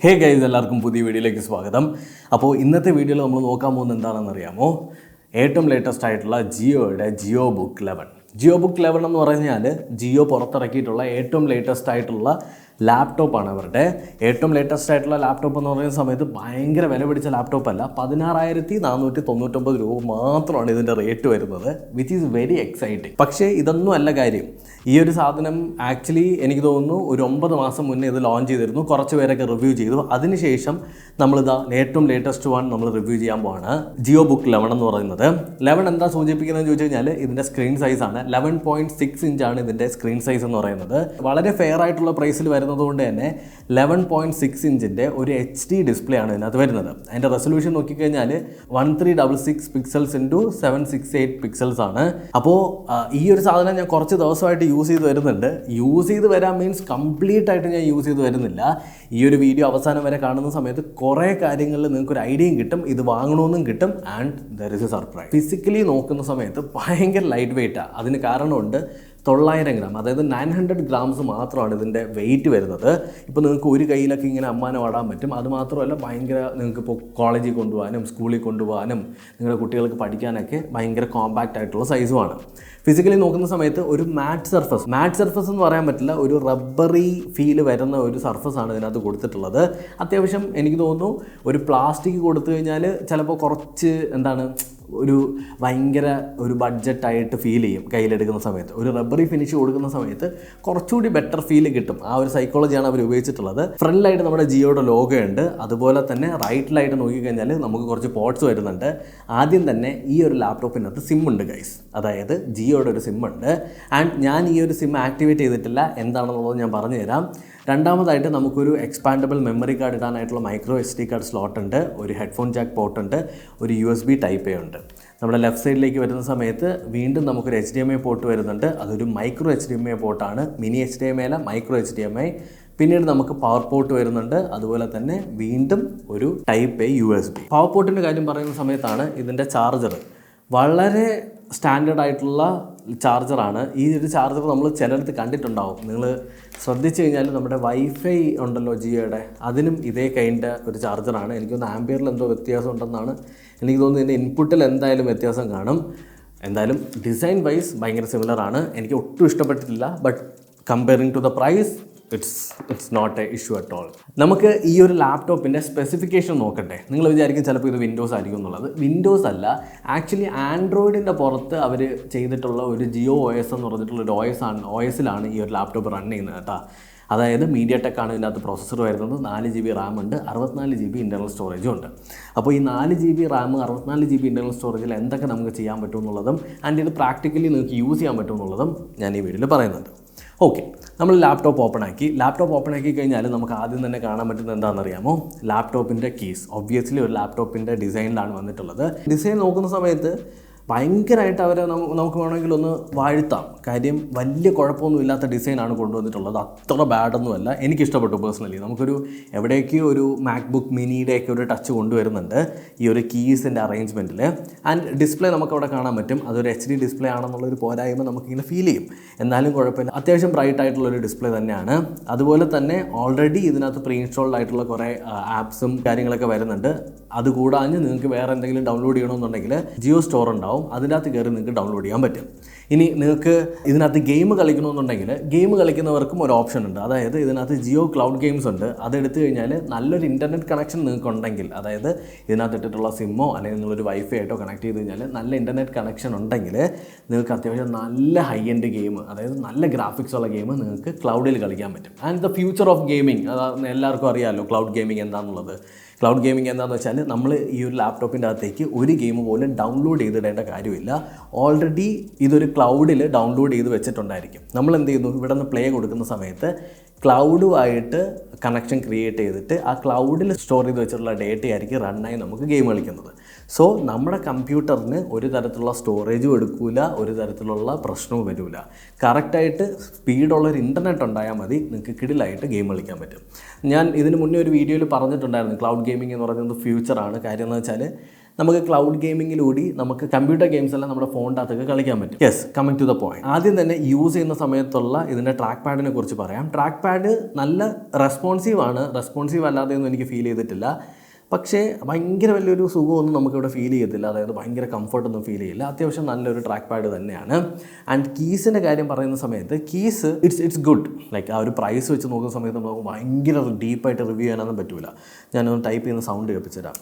Hey guys, എല്ലാവർക്കും പുതിയ വീഡിയോയിലേക്ക് സ്വാഗതം. അപ്പോൾ ഇന്നത്തെ വീഡിയോയിൽ നമ്മൾ നോക്കാൻ പോകുന്നത് എന്താണെന്ന് അറിയാമോ? ഏറ്റവും ലേറ്റസ്റ്റ് ആയിട്ടുള്ള ജിയോയുടെ ജിയോ ബുക്ക് 11. ജിയോ ബുക്ക് 11 എന്ന് പറഞ്ഞാൽ ജിയോ പുറത്തിറക്കിയിട്ടുള്ള ഏറ്റവും ലേറ്റസ്റ്റ് ആയിട്ടുള്ള ലാപ്ടോപ്പാണ്. അവരുടെ ഏറ്റവും ലേറ്റസ്റ്റ് ആയിട്ടുള്ള ലാപ്ടോപ്പ് എന്ന് പറയുന്ന സമയത്ത് ഭയങ്കര വില പിടിച്ച ലാപ്ടോപ്പ് അല്ല, 16,499 രൂപ മാത്രമാണ് ഇതിൻ്റെ റേറ്റ് വരുന്നത്, വിച്ച് ഈസ് വെരി എക്സൈറ്റിംഗ്. പക്ഷേ ഇതൊന്നും അല്ല കാര്യം. ഈ ഒരു സാധനം ആക്ച്വലി എനിക്ക് തോന്നുന്നു ഒരു 9 മാസം മുന്നേ ഇത് ലോഞ്ച് ചെയ്തിരുന്നു. കുറച്ച് പേരൊക്കെ റിവ്യൂ ചെയ്തു. അതിനുശേഷം നമ്മളിതാ ഏറ്റവും ലേറ്റസ്റ്റ് വൺ നമ്മൾ റിവ്യൂ ചെയ്യാൻ പോവാണ്, ജിയോ ബുക്ക് 11 എന്ന് പറയുന്നത്. 11 എന്താ സൂചിപ്പിക്കുന്നതെന്ന് ചോദിച്ചു കഴിഞ്ഞാൽ ഇതിൻ്റെ സ്ക്രീൻ സൈസാണ്. 11.6 ഇഞ്ചാണ് ഇതിൻ്റെ സ്ക്രീൻ സൈസ് എന്ന് പറയുന്നത്. വളരെ ഫെയർ ആയിട്ടുള്ള പ്രൈസിൽ വരുന്നതുകൊണ്ട് തന്നെ 11.6 ഇഞ്ചിൻ്റെ ഒരു HD ഡിസ്പ്ലേ ആണ് ഇതിനകത്ത് വരുന്നത്. അതിൻ്റെ റെസൊല്യൂഷൻ നോക്കിക്കഴിഞ്ഞാൽ 1366 പിക്സൽസ് ഇൻറ്റു 768 പിക്സൽസ് ആണ്. അപ്പോൾ ഈ ഒരു സാധനം ഞാൻ കുറച്ച് ദിവസമായിട്ട് യൂസ് ചെയ്ത് വരുന്നുണ്ട്. യൂസ് ചെയ്ത് വരാൻ മീൻസ് കംപ്ലീറ്റ് ആയിട്ട് ഞാൻ യൂസ് ചെയ്ത് വരുന്നില്ല. ഈ ഒരു വീഡിയോ അവസാനം വരെ കാണുന്ന സമയത്ത് കുറേ കാര്യങ്ങളിൽ നിങ്ങൾക്കൊരു ഐഡിയയും കിട്ടും, ഇത് വാങ്ങണമെന്നും കിട്ടും. And there is A surprise. Physically നോക്കുന്ന സമയത്ത് ഭയങ്കര ലൈറ്റ് വെയിറ്റാണ്. അതിന് കാരണമുണ്ട്. 900 ഗ്രാം, അതായത് 900 ഗ്രാംസ് മാത്രമാണ് ഇതിൻ്റെ വെയിറ്റ് വരുന്നത്. ഇപ്പോൾ നിങ്ങൾക്ക് ഒരു കയ്യിലൊക്കെ ഇങ്ങനെ അമ്മാനം ഓടാൻ പറ്റും. അതുമാത്രമല്ല, ഭയങ്കര നിങ്ങൾക്ക് ഇപ്പോൾ കോളേജിൽ കൊണ്ടുപോകാനും സ്കൂളിൽ കൊണ്ടുപോകാനും നിങ്ങളുടെ കുട്ടികൾക്ക് പഠിക്കാനൊക്കെ ഭയങ്കര കോമ്പാക്റ്റ് ആയിട്ടുള്ള സൈസുമാണ്. ഫിസിക്കലി നോക്കുന്ന സമയത്ത് ഒരു മാറ്റ് സർഫസ് എന്ന് പറയാൻ പറ്റില്ല, ഒരു റബ്ബറി ഫീൽ വരുന്ന ഒരു സർഫസാണ് ഇതിനകത്ത് കൊടുത്തിട്ടുള്ളത്. അത്യാവശ്യം എനിക്ക് തോന്നുന്നു ഒരു പ്ലാസ്റ്റിക് കൊടുത്തു കഴിഞ്ഞാൽ ചിലപ്പോൾ കുറച്ച് ഒരു ഭയങ്കര ഒരു ബഡ്ജറ്റായിട്ട് ഫീൽ ചെയ്യും കയ്യിലെടുക്കുന്ന സമയത്ത്. ഒരു റബ്ബറി ഫിനിഷ് കൊടുക്കുന്ന സമയത്ത് കുറച്ചുകൂടി ബെറ്റർ ഫീൽ കിട്ടും. ആ ഒരു സൈക്കോളജിയാണ് അവർ ഉപയോഗിച്ചിട്ടുള്ളത്. ഫ്രണ്ടിലായിട്ട് നമ്മുടെ ജിയോയുടെ ലോഗോ ഉണ്ട്. അതുപോലെ തന്നെ റൈറ്റിലായിട്ട് നോക്കിക്കഴിഞ്ഞാൽ നമുക്ക് കുറച്ച് പോർട്സ് വരുന്നുണ്ട്. ആദ്യം തന്നെ ഈ ഒരു ലാപ്ടോപ്പിനകത്ത് സിം ഉണ്ട് ഗൈസ്, അതായത് ജിയോയുടെ ഒരു സിം ഉണ്ട്. ആൻഡ് ഞാൻ ഈ ഒരു സിം ആക്ടിവേറ്റ് ചെയ്തിട്ടില്ല, എന്താണെന്നുള്ളത് ഞാൻ പറഞ്ഞു തരാം. രണ്ടാമതായിട്ട് നമുക്കൊരു എക്സ്പാൻഡബിൾ മെമ്മറി കാർഡ് ഇടാനായിട്ടുള്ള മൈക്രോ SD കാർഡ് സ്ലോട്ട് ഉണ്ട്, ഒരു ഹെഡ്ഫോൺ ജാക്ക് പോർട്ട് ഉണ്ട്, ഒരു USB Type A ഉണ്ട്. നമ്മുടെ ലെഫ്റ്റ് സൈഡിലേക്ക് വരുന്ന സമയത്ത് വീണ്ടും നമുക്കൊരു HDMI പോർട്ട് വരുന്നുണ്ട്. അതൊരു മൈക്രോ HDMI പോർട്ടാണ്, മിനി HDMI അല്ല, മൈക്രോ HDMI. പിന്നീട് നമുക്ക് പവർ പോർട്ട് വരുന്നുണ്ട്. അതുപോലെ തന്നെ വീണ്ടും ഒരു Type A USB. പവർ പോർട്ടിൻ്റെ കാര്യം പറയുന്ന സമയത്താണ് ഇതിൻ്റെ ചാർജർ വളരെ സ്റ്റാൻഡേർഡ് ആയിട്ടുള്ള ചാർജറാണ്. ഈ ഒരു ചാർജർ നമ്മൾ ചിലയിടത്ത് കണ്ടിട്ടുണ്ടാവും. നിങ്ങൾ ശ്രദ്ധിച്ചു കഴിഞ്ഞാൽ നമ്മുടെ വൈഫൈ ഉണ്ടല്ലോ ജിയോയുടെ, അതിനും ഇതേ കൈൻഡ് ഒരു ചാർജറാണ്. എനിക്കൊന്ന് ആംപിയറിൽ എന്തോ വ്യത്യാസം ഉണ്ടെന്നാണ് എനിക്ക് തോന്നുന്നത്. ഇതിൻ്റെ ഇൻപുട്ടിൽ എന്തായാലും വ്യത്യാസം കാണും. എന്തായാലും ഡിസൈൻ വൈസ് ഭയങ്കര സിമിലറാണ്. എനിക്ക് ഒട്ടും ഇഷ്ടപ്പെട്ടിട്ടില്ല. But comparing to the price it's not a issue at all. നമുക്ക് ഈ ഒരു ലാപ്ടോപ്പിൻ്റെ സ്പെസിഫിക്കേഷൻ നോക്കട്ടെ. നിങ്ങൾ വിചാരിക്കും ചിലപ്പോൾ ഇത് വിൻഡോസ് ആയിരിക്കും എന്നുള്ളത്. വിൻഡോസ് അല്ല, ആക്ച്വലി ആൻഡ്രോയിഡിൻ്റെ പുറത്ത് അവർ ചെയ്തിട്ടുള്ള ഒരു ജിയോ OS എന്ന് പറഞ്ഞിട്ടുള്ള ഒരു OS-ലാണ് ഈ ഒരു ലാപ്ടോപ്പ് റൺ ചെയ്യുന്നത് കേട്ടോ. അതായത് MediaTek ആണ് ഇതിനകത്ത് പ്രോസസ്സർ വരുന്നത്. 4 GB റാം ഉണ്ട്, 64 GB ഇൻറ്റർണൽ സ്റ്റോറേജും ഉണ്ട്. അപ്പോൾ ഈ 4 GB റാം 64 GB ഇൻറ്റർണൽ സ്റ്റോറേജിൽ എന്തൊക്കെ നമുക്ക് ചെയ്യാൻ പറ്റുമെന്നുള്ളതും ആൻഡ് ഇത് പ്രാക്ടിക്കലി നിങ്ങൾക്ക് യൂസ് ചെയ്യാൻ പറ്റുമെന്നുള്ളതും ഞാൻ ഈ വീഡിയോയിൽ പറയുന്നുണ്ട്. ഓക്കെ, നമ്മൾ ലാപ്ടോപ്പ് ഓപ്പൺ ആക്കി കഴിഞ്ഞാൽ നമുക്ക് ആദ്യം തന്നെ കാണാൻ പറ്റുന്നത് എന്താണെന്നറിയാമോ? ലാപ്ടോപ്പിൻ്റെ കീസ്. ഒബ്വിയസ്ലി ഒരു ലാപ്ടോപ്പിൻ്റെ ഡിസൈനിലാണ് വന്നിട്ടുള്ളത്. ഡിസൈൻ നോക്കുന്ന സമയത്ത് ഭയങ്കരമായിട്ട് അവരെ നമുക്ക് വേണമെങ്കിൽ ഒന്ന് വാഴ്ത്താം. കാര്യം വലിയ കുഴപ്പമൊന്നും ഇല്ലാത്ത ഡിസൈനാണ് കൊണ്ടുവന്നിട്ടുള്ളത്. അത്ര ബാഡൊന്നുമല്ല, എനിക്കിഷ്ടപ്പെട്ടു പേഴ്സണലി. നമുക്കൊരു എവിടേക്കോ ഒരു മാക്ബുക്ക് മിനിയുടെയൊക്കെ ഒരു ടച്ച് കൊണ്ടുവരുന്നുണ്ട് ഈ ഒരു കീസിൻ്റെ അറേഞ്ച്മെൻറ്റിൽ. ആൻഡ് ഡിസ്പ്ലേ നമുക്കവിടെ കാണാൻ പറ്റും. അതൊരു HD ഡിസ്പ്ലേ ആണെന്നുള്ളൊരു പോരായ്മ നമുക്കിങ്ങനെ ഫീൽ ചെയ്യും. എന്നാലും കുഴപ്പമില്ല, അത്യാവശ്യം ബ്രൈറ്റ് ആയിട്ടുള്ളൊരു ഡിസ്പ്ലേ തന്നെയാണ്. അതുപോലെ തന്നെ ഓൾറെഡി ഇതിനകത്ത് പ്രീ ഇൻസ്റ്റാൾഡ് ആയിട്ടുള്ള കുറേ ആപ്സും കാര്യങ്ങളൊക്കെ വരുന്നുണ്ട്. അതുകൂടാഞ്ഞ് നിങ്ങൾക്ക് വേറെ എന്തെങ്കിലും ഡൗൺലോഡ് ചെയ്യണമെന്നുണ്ടെങ്കിൽ ജിയോ സ്റ്റോർ ഉണ്ടാവും, അതിൻ്റെ അകത്ത് കയറി നിങ്ങൾക്ക് ഡൗൺലോഡ് ചെയ്യാൻ പറ്റും. ഇനി നിങ്ങൾക്ക് ഇതിനകത്ത് ഗെയിം കളിക്കണമെന്നുണ്ടെങ്കിൽ ഗെയിം കളിക്കുന്നവർക്കും ഒരു ഓപ്ഷൻ ഉണ്ട്. അതായത് ഇതിനകത്ത് ജിയോ ക്ലൗഡ് ഗെയിംസ് ഉണ്ട്. അതെടുത്തു കഴിഞ്ഞാൽ നല്ലൊരു ഇൻ്റർനെറ്റ് കണക്ഷൻ നിങ്ങൾക്ക് ഉണ്ടെങ്കിൽ, അതായത് ഇതിനകത്ത് ഇട്ടിട്ടുള്ള സിമ്മോ അല്ലെങ്കിൽ നിങ്ങളൊരു വൈഫൈ ആയിട്ടോ കണക്ട് ചെയ്ത് കഴിഞ്ഞാൽ നല്ല ഇൻ്റർനെറ്റ് കണക്ഷൻ ഉണ്ടെങ്കിൽ നിങ്ങൾക്ക് അത്യാവശ്യം നല്ല ഹൈ എൻഡ് ഗെയിം, അതായത് നല്ല ഗ്രാഫിക്സ് ഉള്ള ഗെയിം നിങ്ങൾക്ക് ക്ലൗഡിൽ കളിക്കാൻ പറ്റും. And the future of gaming, അതാണ് എല്ലാവർക്കും അറിയാമല്ലോ ക്ലൗഡ് ഗെയിമിംഗ് എന്താണെന്നുള്ളത്. ക്ലൗഡ് ഗെയിമിംഗ് എന്താണെന്ന് വെച്ചാൽ നമ്മൾ ഈ ഒരു ലാപ്ടോപ്പിൻ്റെ അകത്തേക്ക് ഒരു ഗെയിം പോലും ഡൗൺലോഡ് ചെയ്തിടേണ്ട കാര്യമില്ല. ഓൾറെഡി ഇതൊരു ക്ലൗഡിൽ ഡൗൺലോഡ് ചെയ്ത് വെച്ചിട്ടുണ്ടായിരിക്കും. നമ്മൾ എന്ത് ചെയ്യുന്നു, ഇവിടെ നിന്ന് പ്ലേ കൊടുക്കുന്ന സമയത്ത് ക്ലൗഡുമായിട്ട് കണക്ഷൻ ക്രിയേറ്റ് ചെയ്തിട്ട് ആ ക്ലൗഡിൽ സ്റ്റോർ ചെയ്ത് വെച്ചിട്ടുള്ള ഡേറ്റ ആയിരിക്കും റണ്ണായി നമുക്ക് ഗെയിം കളിക്കുന്നത്. സോ നമ്മുടെ കമ്പ്യൂട്ടറിന് ഒരു തരത്തിലുള്ള സ്റ്റോറേജും എടുക്കില്ല, ഒരു തരത്തിലുള്ള പ്രശ്നവും വരില്ല. കറക്റ്റായിട്ട് സ്പീഡുള്ളൊരു ഇൻ്റർനെറ്റ് ഉണ്ടായാൽ മതി, നിങ്ങൾക്ക് കിടിലായിട്ട് ഗെയിം കളിക്കാൻ പറ്റും. ഞാൻ ഇതിന് മുന്നേ ഒരു വീഡിയോയിൽ പറഞ്ഞിട്ടുണ്ടായിരുന്നു, ക്ലൗഡ് ഗെയിമിംഗ് എന്ന് പറയുന്നത് ഫ്യൂച്ചറാണ്. കാര്യം എന്ന് വെച്ചാൽ നമുക്ക് ക്ലൗഡ് ഗെയിമിങ്ങിലൂടെ നമുക്ക് കമ്പ്യൂട്ടർ ഗെയിംസ് എല്ലാം നമ്മുടെ ഫോണിൻ്റെ അകത്തൊക്കെ കളിക്കാൻ പറ്റും. Yes, coming to the point. ആദ്യം തന്നെ യൂസ് ചെയ്യുന്ന സമയത്തുള്ള ഇതിൻ്റെ ട്രാക്ക് പാഡിനെ കുറിച്ച് പറയാം. ട്രാക്ക് പാഡ് നല്ല റെസ്പോൺസീവ് അല്ലാതെയൊന്നും എനിക്ക് ഫീൽ ചെയ്തിട്ടില്ല. പക്ഷേ ഭയങ്കര വലിയൊരു സുഖമൊന്നും നമുക്കിവിടെ ഫീൽ ചെയ്യത്തില്ല, അതായത് ഭയങ്കര കംഫർട്ടൊന്നും ഫീൽ ചെയ്യില്ല. അത്യാവശ്യം നല്ലൊരു ട്രാക്ക് പാഡ് തന്നെയാണ്. ആൻഡ് കീസിൻ്റെ കാര്യം പറയുന്ന സമയത്ത് കീസ് ഇറ്റ്സ് ഗുഡ്. ലൈക്ക് ആ ഒരു പ്രൈസ് വെച്ച് നോക്കുന്ന സമയത്ത് നമുക്ക് ഭയങ്കര ഡീപ്പായിട്ട് റിവ്യൂ ചെയ്യാനൊന്നും പറ്റില്ല. ഞാനൊന്ന് ടൈപ്പ് ചെയ്യുന്ന സൗണ്ട് കേൾപ്പിച്ചു തരാം.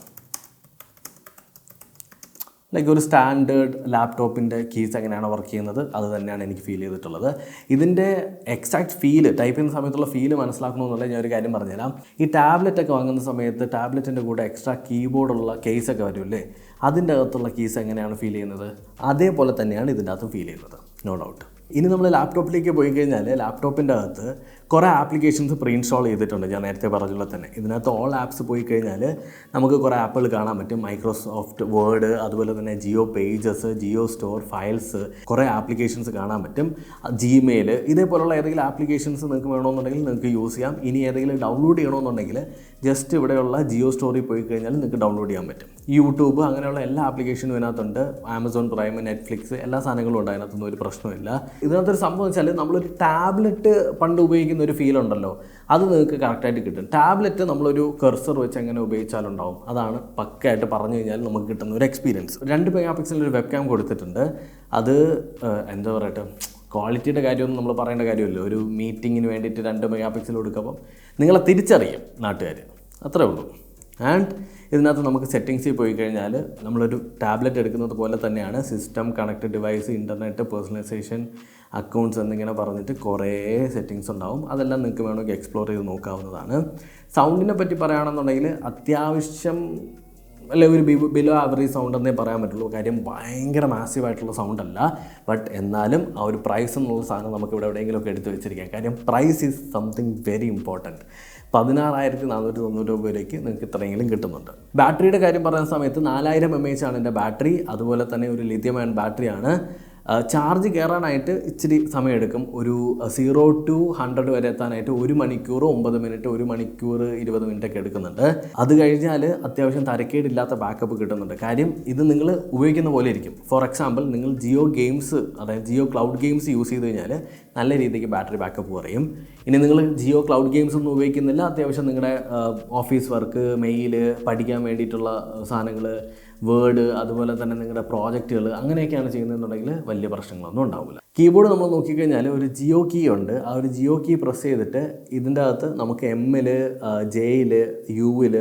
ലൈക്ക് ഒരു സ്റ്റാൻഡേർഡ് ലാപ്ടോപ്പിൻ്റെ കീസ് എങ്ങനെയാണ് വർക്ക് ചെയ്യുന്നത് അത് തന്നെയാണ് എനിക്ക് ഫീൽ ചെയ്തിട്ടുള്ളത്. ഇതിൻ്റെ എക്സാക്ട് ഫീല് ടൈപ്പ് ചെയ്യുന്ന സമയത്തുള്ള ഫീല് മനസ്സിലാക്കണമെന്നുള്ള ഞാൻ ഒരു കാര്യം പറഞ്ഞുതരാം. ഈ ടാബ്ലറ്റൊക്കെ വാങ്ങുന്ന സമയത്ത് ടാബ്ലറ്റിൻ്റെ കൂടെ എക്സ്ട്രാ കീബോർഡുള്ള കേസൊക്കെ വരുമല്ലേ, അതിൻ്റെ അകത്തുള്ള കീസ് എങ്ങനെയാണ് ഫീൽ ചെയ്യുന്നത് അതേപോലെ തന്നെയാണ് ഇതിൻ്റെ അകത്തും ഫീൽ ചെയ്യുന്നത്, നോ ഡൗട്ട്. ഇനി നമ്മൾ ലാപ്ടോപ്പിലേക്ക് പോയി കഴിഞ്ഞാൽ ലാപ്ടോപ്പിൻ്റെ അകത്ത് കുറേ ആപ്ലിക്കേഷൻസ് പ്രീ ഇൻസ്റ്റാൾ ചെയ്തിട്ടുണ്ട്. ഞാൻ നേരത്തെ പറഞ്ഞുള്ള തന്നെ ഇതിനകത്ത് ഓൾ ആപ്സ് പോയി കഴിഞ്ഞാൽ നമുക്ക് കുറേ ആപ്പുകൾ കാണാൻ പറ്റും. മൈക്രോസോഫ്റ്റ് വേർഡ്, അതുപോലെ തന്നെ Jio pages, Jio store, files, കുറേ ആപ്ലിക്കേഷൻസ് കാണാൻ പറ്റും. ജിമെയിൽ, ഇതേപോലുള്ള ഏതെങ്കിലും ആപ്ലിക്കേഷൻസ് നിങ്ങൾക്ക് വേണമെന്നുണ്ടെങ്കിൽ നിങ്ങൾക്ക് യൂസ് ചെയ്യാം. ഇനി ഏതെങ്കിലും ഡൗൺലോഡ് ചെയ്യണമെന്നുണ്ടെങ്കിൽ ജസ്റ്റ് ഇവിടെയുള്ള ജിയോ സ്റ്റോറിൽ പോയി കഴിഞ്ഞാൽ നിങ്ങൾക്ക് ഡൗൺലോഡ് ചെയ്യാൻ പറ്റും. യൂട്യൂബ്, അങ്ങനെയുള്ള എല്ലാ ആപ്ലിക്കേഷനും ഇതിനകത്തുണ്ട്. ആമസോൺ പ്രൈം, നെറ്റ്ഫ്ലിക്സ്, എല്ലാ സാധനങ്ങളും ഉണ്ട്, അതിനകത്തൊന്നും ഒരു പ്രശ്നമില്ല. ഇതിനകത്തൊരു സംഭവം വെച്ചാൽ നമ്മളൊരു ടാബ്ലറ്റ് പണ്ട് ഉപയോഗിക്കുന്ന ഒരു ഫീൽ ഉണ്ടല്ലോ, അത് നിങ്ങൾക്ക് കറക്റ്റായിട്ട് കിട്ടും. ടാബ്ലറ്റ് നമ്മളൊരു കർസർ വെച്ച് എങ്ങനെ ഉപയോഗിച്ചാലുണ്ടാവും, അതാണ് പക്കയായിട്ട് പറഞ്ഞു കഴിഞ്ഞാൽ നമുക്ക് കിട്ടുന്ന ഒരു എക്സ്പീരിയൻസ്. 2 MP ഒരു വെബ് ക്യാം കൊടുത്തിട്ടുണ്ട്. അത് എന്താ പറയട്ടെ, ക്വാളിറ്റിയുടെ കാര്യമൊന്നും നമ്മൾ പറയേണ്ട കാര്യമില്ല. ഒരു മീറ്റിങ്ങിന് വേണ്ടിയിട്ട് 2 MP കൊടുക്കുമ്പം നിങ്ങളെ തിരിച്ചറിയും നാട്ടുകാർ, അത്രേ ഉള്ളൂ. ആൻഡ് ഇതിനകത്ത് നമുക്ക് സെറ്റിങ്സിൽ പോയി കഴിഞ്ഞാൽ നമ്മളൊരു ടാബ്ലറ്റ് എടുക്കുന്നത് പോലെ തന്നെയാണ്. System, connected device, internet, personalisation, accounts എന്നിങ്ങനെ പറഞ്ഞിട്ട് കുറേ സെറ്റിങ്സ് ഉണ്ടാവും. അതെല്ലാം നിങ്ങൾക്ക് വേണമെങ്കിൽ എക്സ്പ്ലോർ ചെയ്ത് നോക്കാവുന്നതാണ്. സൗണ്ടിനെ പറ്റി പറയുകയാണെന്നുണ്ടെങ്കിൽ അത്യാവശ്യം അല്ലെ ഒരു ബിലോ ആവറേജ് സൗണ്ട് എന്നേ പറയാൻ പറ്റുള്ളൂ. കാര്യം ഭയങ്കര മാസീവായിട്ടുള്ള സൗണ്ടല്ല. ബട്ട് എന്നാലും ആ ഒരു പ്രൈസ് എന്നുള്ള സാധനം നമുക്ക് ഇവിടെ എവിടെയെങ്കിലുമൊക്കെ എടുത്ത് വെച്ചിരിക്കാം. കാര്യം price is something very important. 16,490 രൂപയിലേക്ക് നിങ്ങൾക്ക് ഇത്രയെങ്കിലും കിട്ടുന്നുണ്ട്. ബാറ്ററിയുടെ കാര്യം പറയുന്ന സമയത്ത് 4000 mAh ആണ് എൻ്റെ ബാറ്ററി. അതുപോലെ തന്നെ ഒരു ലിഥിയം അയൺ ബാറ്ററിയാണ്. ചാർജ് കയറാനായിട്ട് ഇച്ചിരി സമയമെടുക്കും. ഒരു 0 to 100 വരെ എത്താനായിട്ട് 1 മണിക്കൂർ 9 മിനിറ്റ്, 1 മണിക്കൂർ 20 മിനിറ്റൊക്കെ എടുക്കുന്നുണ്ട്. അത് കഴിഞ്ഞാൽ അത്യാവശ്യം തരക്കേടില്ലാത്ത ബാക്കപ്പ് കിട്ടുന്നുണ്ട്. കാര്യം ഇത് നിങ്ങൾ ഉപയോഗിക്കുന്ന പോലെ ഇരിക്കും. ഫോർ എക്സാമ്പിൾ, നിങ്ങൾ ജിയോ ഗെയിംസ്, അതായത് ജിയോ ക്ലൗഡ് ഗെയിംസ് യൂസ് ചെയ്ത് കഴിഞ്ഞാൽ നല്ല രീതിക്ക് ബാറ്ററി ബാക്കപ്പ് കുറയും. ഇനി നിങ്ങൾ ജിയോ ക്ലൗഡ് ഗെയിംസ് ഒന്നും ഉപയോഗിക്കുന്നില്ല, അത്യാവശ്യം നിങ്ങളുടെ ഓഫീസ് വർക്ക്, മെയിൽ, പഠിക്കാൻ വേണ്ടിയിട്ടുള്ള സാധനങ്ങൾ, വേർഡ്, അതുപോലെ തന്നെ നിങ്ങളുടെ പ്രോജക്റ്റുകൾ അങ്ങനെയൊക്കെയാണ് ചെയ്യുന്നതെന്നുണ്ടെങ്കിൽ വലിയ പ്രശ്നങ്ങളൊന്നും ഉണ്ടാവില്ല. കീബോർഡ് നമ്മൾ നോക്കിക്കഴിഞ്ഞാൽ ഒരു ജിയോ കീ ഉണ്ട്. ആ ഒരു ജിയോ കീ പ്രസ് ചെയ്തിട്ട് ഇതിൻ്റെ അകത്ത് നമുക്ക് എമ്മിൽ, ജെയിൽ, യുവിൽ,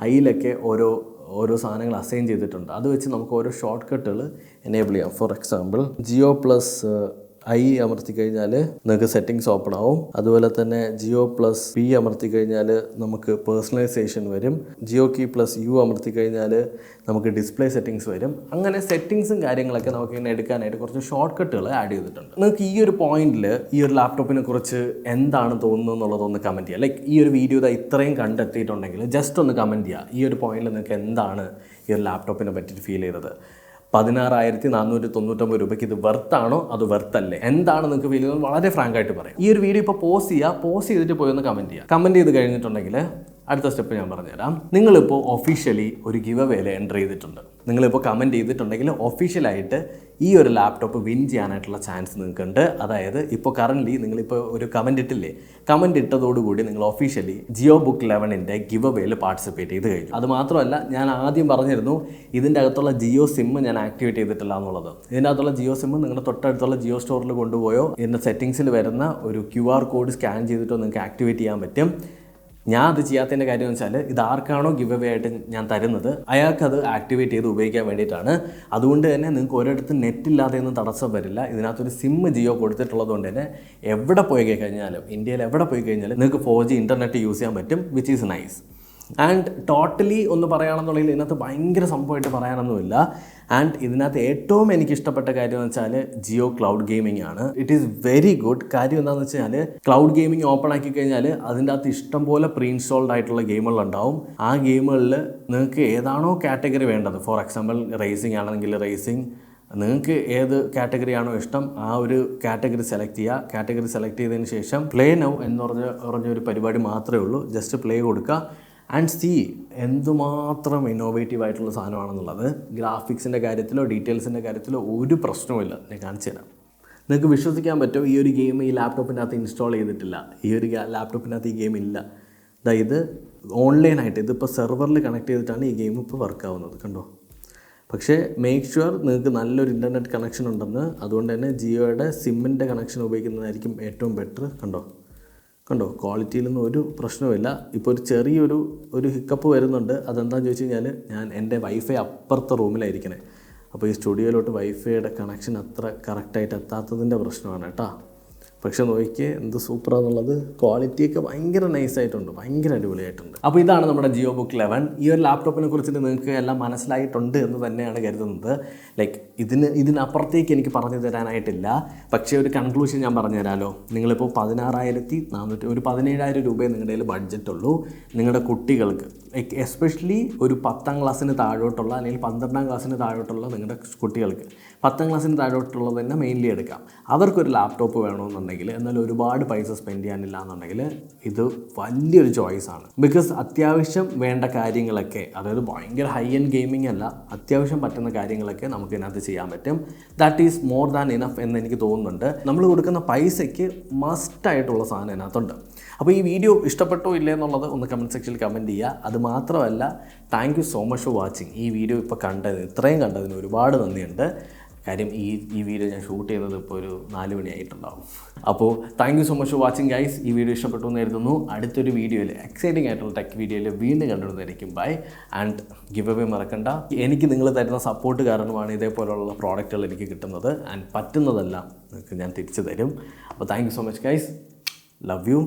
ഐയിലൊക്കെ ഓരോ സാധനങ്ങൾ അസൈൻ ചെയ്തിട്ടുണ്ട്. അത് വെച്ച് നമുക്ക് ഓരോ ഷോർട്ട് കട്ടുകൾ എനേബിൾ ചെയ്യാം. For example, Jio plus I അമർത്തി കഴിഞ്ഞാൽ നിങ്ങൾക്ക് സെറ്റിങ്സ് ഓപ്പൺ ആവും. അതുപോലെ തന്നെ ജിയോ പ്ലസ് പി അമർത്തി കഴിഞ്ഞാൽ നമുക്ക് പേഴ്സണലൈസേഷൻ വരും. ജിയോ കീ പ്ലസ് യു അമർത്തി കഴിഞ്ഞാൽ നമുക്ക് ഡിസ്പ്ലേ സെറ്റിങ്സ് വരും. അങ്ങനെ സെറ്റിങ്സും കാര്യങ്ങളൊക്കെ നമുക്ക് ഇങ്ങനെ എടുക്കാനായിട്ട് കുറച്ച് ഷോർട്ട് കട്ടുകൾ ആഡ് ചെയ്തിട്ടുണ്ട്. നിങ്ങൾക്ക് ഈ ഒരു പോയിന്റിൽ ഈ ഒരു ലാപ്ടോപ്പിനെ കുറിച്ച് എന്താണ് തോന്നുന്നത് എന്നുള്ളതൊന്ന് കമൻറ്റ് ചെയ്യുക. ലൈക്ക് ഈ ഒരു വീഡിയോ ഇത്രയും കണ്ടെത്തിയിട്ടുണ്ടെങ്കിൽ ജസ്റ്റ് ഒന്ന് കമൻറ്റ് ചെയ്യുക. ഈ ഒരു പോയിന്റിൽ നിങ്ങൾക്ക് എന്താണ് ഈ ഒരു ലാപ്ടോപ്പിനെ പറ്റിയിട്ട് ഫീൽ ചെയ്തത്? 16,499 രൂപയ്ക്ക് ഇത് വെർത്താണോ അത് വെർത്തല്ലേ, എന്താണ് നിങ്ങൾക്ക് ഫീൽ ചെയ്യുന്നത്? വളരെ ഫ്രാങ്ക് ആയിട്ട് പറയാം. ഈ ഒരു വീഡിയോ ഇപ്പോൾ പോസ്റ്റ് ചെയ്തിട്ട് പോയി ഒന്ന് കമൻറ്റ് ചെയ്യുക. കമൻറ്റ് ചെയ്ത് കഴിഞ്ഞിട്ടുണ്ടെങ്കിൽ അടുത്ത സ്റ്റെപ്പ് ഞാൻ പറഞ്ഞുതരാം. നിങ്ങളിപ്പോൾ ഒഫീഷ്യലി ഒരു ഗിവ് അവേയിൽ എൻ്റർ ചെയ്തിട്ടുണ്ട്. നിങ്ങളിപ്പോൾ കമൻറ്റ് ചെയ്തിട്ടുണ്ടെങ്കിൽ ഒഫീഷ്യലായിട്ട് ഈ ഒരു ലാപ്ടോപ്പ് വിൻ ചെയ്യാനായിട്ടുള്ള ചാൻസ് നിങ്ങൾക്കുണ്ട്. അതായത് ഇപ്പോൾ കറൻ്റ്ലി നിങ്ങളിപ്പോൾ ഒരു കമൻറ്റ് ഇട്ടില്ലേ, കമൻറ്റ് ഇട്ടതോടുകൂടി നിങ്ങൾ ഒഫീഷ്യലി ജിയോബുക്ക് 11ൻ്റെ ഗിവ് അവേയിൽ പാർട്ടിസിപ്പേറ്റ് ചെയ്ത് കഴിഞ്ഞു. അത് മാത്രമല്ല, ഞാൻ ആദ്യം പറഞ്ഞിരുന്നു ഇതിൻ്റെ അകത്തുള്ള ജിയോ സിം ഞാൻ ആക്ടിവേറ്റ് ചെയ്തിട്ടില്ല എന്നുള്ളത്. ഇതിൻ്റെ അകത്തുള്ള ജിയോ സിം നിങ്ങളുടെ തൊട്ടടുത്തുള്ള ജിയോ സ്റ്റോറിൽ കൊണ്ടുപോയോ ഇതിൻ്റെ സെറ്റിങ്സിൽ വരുന്ന ഒരു QR കോഡ് സ്കാൻ ചെയ്തിട്ടോ നിങ്ങൾക്ക് ആക്ടിവേറ്റ് ചെയ്യാൻ പറ്റും. ഞാൻ അത് ചെയ്യാത്തതിൻ്റെ കാര്യം എന്ന് വെച്ചാൽ ഇത് ആർക്കാണോ ഗിവ് അവേ ആയിട്ട് ഞാൻ തരുന്നത് അയാൾക്കത് ആക്ടിവേറ്റ് ചെയ്ത് ഉപയോഗിക്കാൻ വേണ്ടിയിട്ടാണ്. അതുകൊണ്ട് തന്നെ നിങ്ങൾക്ക് ഒരിടത്ത് നെറ്റ് ഇല്ലാതെയൊന്നും തടസ്സം വരില്ല. ഇതിനകത്തൊരു സിം ജിയോ കൊടുത്തിട്ടുള്ളത് കൊണ്ട് തന്നെ എവിടെ പോയി കഴിഞ്ഞാലും, ഇന്ത്യയിൽ എവിടെ പോയി കഴിഞ്ഞാലും നിങ്ങൾക്ക് 4G ഇൻ്റർനെറ്റ് യൂസ് ചെയ്യാൻ പറ്റും, which is nice. And totally ഒന്ന് പറയുകയാണെന്നുണ്ടെങ്കിൽ ഇതിനകത്ത് ഭയങ്കര സംഭവമായിട്ട് പറയാനൊന്നുമില്ല. ആൻഡ് ഇതിനകത്ത് ഏറ്റവും എനിക്ക് ഇഷ്ടപ്പെട്ട കാര്യം എന്ന് വെച്ചാൽ ജിയോ ക്ലൗഡ് ഗെയിമിംഗ് ആണ്. It is very good. കാര്യം എന്താണെന്ന് വെച്ചാൽ ക്ലൗഡ് ഗെയിമിംഗ് ഓപ്പൺ ആക്കി കഴിഞ്ഞാൽ അതിൻ്റെ അകത്ത് ഇഷ്ടംപോലെ പ്രീ ഇൻസ്റ്റാൾഡ് ആയിട്ടുള്ള ഗെയിമുകളുണ്ടാവും. ആ ഗെയിമുകളിൽ നിങ്ങൾക്ക് ഏതാണോ കാറ്റഗറി വേണ്ടത്, ഫോർ എക്സാമ്പിൾ റേസിംഗ് ആണെങ്കിൽ റേസിംഗ്, നിങ്ങൾക്ക് ഏത് കാറ്റഗറിയാണോ ഇഷ്ടം ആ ഒരു കാറ്റഗറി സെലക്ട് ചെയ്യുക. കാറ്റഗറി സെലക്ട് ചെയ്തതിന് ശേഷം പ്ലേ നൗ എന്ന് പറഞ്ഞൊരു പരിപാടി മാത്രമേ ഉള്ളൂ. ജസ്റ്റ് പ്ലേ കൊടുക്കുക. ആൻഡ് സി എന്തുമാത്രം ഇന്നോവേറ്റീവ് ആയിട്ടുള്ള സാധനമാണെന്നുള്ളത്. ഗ്രാഫിക്സിൻ്റെ കാര്യത്തിലോ ഡീറ്റെയിൽസിൻ്റെ കാര്യത്തിലോ ഒരു പ്രശ്നവുമില്ല. ഞാൻ കാണിച്ചു തരാം. നിങ്ങൾക്ക് വിശ്വസിക്കാൻ പറ്റും ഈ ഒരു ഗെയിം ഈ ലാപ്ടോപ്പിൻ്റെ അകത്ത് ഇൻസ്റ്റാൾ ചെയ്തിട്ടില്ല, ഈ ഒരു ലാപ്ടോപ്പിനകത്ത് ഈ ഗെയിം ഇല്ല. അതായത് ഓൺലൈനായിട്ട് ഇതിപ്പോൾ സെർവറിൽ കണക്ട് ചെയ്തിട്ടാണ് ഈ ഗെയിം ഇപ്പോൾ വർക്ക് ആവുന്നത്, കണ്ടോ. പക്ഷേ മേക്ക് ഷുവർ നിങ്ങൾക്ക് നല്ലൊരു ഇൻ്റർനെറ്റ് കണക്ഷൻ ഉണ്ടെന്ന്. അതുകൊണ്ട് തന്നെ ജിയോയുടെ സിമ്മിൻ്റെ കണക്ഷൻ ഉപയോഗിക്കുന്നതായിരിക്കും ഏറ്റവും ബെറ്റർ. കണ്ടോ ക്വാളിറ്റിയിലൊന്നും ഒരു പ്രശ്നവുമില്ല. ഇപ്പോൾ ഒരു ചെറിയൊരു ഹിക്കപ്പ് വരുന്നുണ്ട്. അതെന്താണെന്ന് ചോദിച്ചു കഴിഞ്ഞാൽ ഞാൻ എൻ്റെ വൈഫൈ അപ്പുറത്തെ റൂമിലായിരിക്കണേ. അപ്പോൾ ഈ സ്റ്റുഡിയോയിലോട്ട് വൈഫൈയുടെ കണക്ഷൻ അത്ര കറക്റ്റായിട്ട് എത്താത്തതിൻ്റെ പ്രശ്നമാണ് കേട്ടോ. പക്ഷെ നോക്കിയേ എന്ത് സൂപ്പറാണെന്നുള്ളത്. ക്വാളിറ്റിയൊക്കെ ഭയങ്കര നൈസായിട്ടുണ്ട്, ഭയങ്കര അടിപൊളിയായിട്ടുണ്ട്. അപ്പോൾ ഇതാണ് നമ്മുടെ ജിയോബുക്ക് 11. ഈ ഒരു ലാപ്ടോപ്പിനെ കുറിച്ചിട്ട് നിങ്ങൾക്ക് എല്ലാം മനസ്സിലായിട്ടുണ്ട് എന്ന് തന്നെയാണ് കരുതുന്നത്. ലൈക്ക് ഇതിനപ്പുറത്തേക്ക് എനിക്ക് പറഞ്ഞു തരാനായിട്ടില്ല. പക്ഷേ ഒരു കൺക്ലൂഷൻ ഞാൻ പറഞ്ഞു തരാമല്ലോ. നിങ്ങളിപ്പോൾ 16,400 ഒരു 17,000 രൂപയെ നിങ്ങളുടെ കയ്യിൽ ബഡ്ജറ്റുള്ളൂ. നിങ്ങളുടെ കുട്ടികൾക്ക് ലൈക്ക് എസ്പെഷ്യലി ഒരു 10ാം ക്ലാസ്സിന് താഴോട്ടുള്ള അല്ലെങ്കിൽ 12ാം ക്ലാസ്സിന് താഴോട്ടുള്ള നിങ്ങളുടെ കുട്ടികൾക്ക് 10ാം ക്ലാസ്സിന് താഴോട്ടുള്ളത് തന്നെ മെയിൻലി എടുക്കാം. അവർക്കൊരു ലാപ്ടോപ്പ് വേണമെന്നുണ്ടെങ്കിൽ, എന്നാൽ ഒരുപാട് പൈസ സ്പെൻഡ് ചെയ്യാനില്ല എന്നുണ്ടെങ്കിൽ ഇത് വലിയൊരു ചോയ്സാണ്. ബിക്കോസ് അത്യാവശ്യം വേണ്ട കാര്യങ്ങളൊക്കെ, അതായത് ഭയങ്കര ഹൈ എൻഡ് ഗെയിമിംഗ് അല്ല, അത്യാവശ്യം പറ്റുന്ന കാര്യങ്ങളൊക്കെ നമുക്ക് ഇതിനകത്ത് ചെയ്യാൻ പറ്റും. That is more than enough എന്ന് എനിക്ക് തോന്നുന്നുണ്ട്. നമ്മൾ കൊടുക്കുന്ന പൈസയ്ക്ക് മസ്റ്റായിട്ടുള്ള സാധനം ഇതിനകത്തുണ്ട്. അപ്പോൾ ഈ വീഡിയോ ഇഷ്ടപ്പെട്ടോ ഇല്ലേ എന്നുള്ളത് ഒന്ന് കമൻറ്റ് സെക്ഷനിൽ കമൻറ്റ് ചെയ്യുക. അത് മാത്രമല്ല, thank you so much for watching. ഈ വീഡിയോ ഇപ്പോൾ ഇത്രയും കണ്ടതിന് ഒരുപാട് നന്ദിയുണ്ട്. കാര്യം ഈ വീഡിയോ ഞാൻ ഷൂട്ട് ചെയ്യുന്നത് ഇപ്പോൾ ഒരു 4 മണിയായിട്ടുണ്ടാവും. അപ്പോൾ thank you so much for watching guys. ഈ വീഡിയോ ഇഷ്ടപ്പെട്ടു എന്ന് കരുതുന്നു. അടുത്തൊരു വീഡിയോയിൽ എക്സൈറ്റിംഗ് ആയിട്ടുള്ള ടെക് വീഡിയോയിൽ വീണ്ടും കണ്ടുവരുന്നതായിരിക്കും. ബൈ. ആൻഡ് ഗിവ് അവേ മറക്കണ്ട. എനിക്ക് നിങ്ങൾ തരുന്ന സപ്പോർട്ട് കാരണമാണ് ഇതേപോലുള്ള പ്രോഡക്റ്റുകൾ എനിക്ക് കിട്ടുന്നത്. ആൻഡ് പറ്റുന്നതെല്ലാം നിങ്ങൾക്ക് ഞാൻ തിരിച്ചു തരും. അപ്പോൾ thank you so much guys. Love you.